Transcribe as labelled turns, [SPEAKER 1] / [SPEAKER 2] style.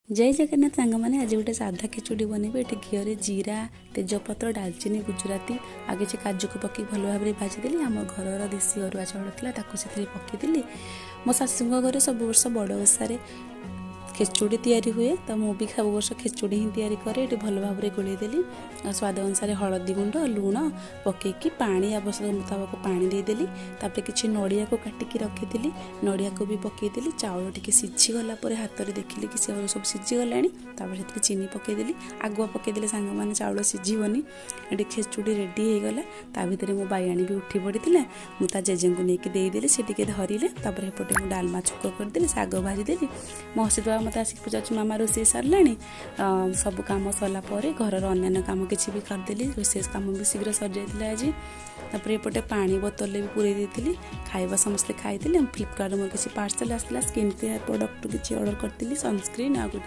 [SPEAKER 1] जय जगन्नाथ सांग मैंने आज गोटे साधा खिचुड़ी बनइबे। ये घी जीरा तेजपत्र डालचीनी गुजराती आ कि काजू को पकई भल भाव में भाजीदेली। आम घर देशी अरुआ चाउल था पकईदेली। मो शाशु घर सब वर्ष बड़ ओषार खिचुड़ी तैयारी हुए तो मु भी सब वर्ष खिचुड़ी ही तैयारी करे। ये भल भाव में गोलेदेली। स्वाद अनुसार हलदी गुंड लुण पकईकी पानी आवश्यक मुताबक पानी देदेली। तापर किसी नड़िया को काटिकी रखी नड़िया को भी पकईदेली। चाउल टी सीझीगला हाथ में देखिली कि सब सीझीगला। तापर चीनी पकईदेली आगुआ पकईदेले सांग मैंने चाउल सीझीबनी। ये खिचुड़ी रेडी हो गला। ता भर मो बाइयाणी भी उठी पड़ा मुझे जेजे को लेकिन देदेली से धरले। तापर एपटे मुझे डालमा छुक करदेली शाग भाजीदेली। मो हसी मत आसिक पचार मामा रोसे सारा सब कम सरला घर अन्य कम किसी भी करदेली। रोसे कम भी शीघ्र सर जाता आज। तापर एपटे पानी बोतल भी पूरे देती खाଇବା समस्ते खाई। फ्लिपकार्ट मोर किसी पार्सल आसला स्किन केयर प्रोडक्ट किसी ऑर्डर करी सनस्क्रीन आ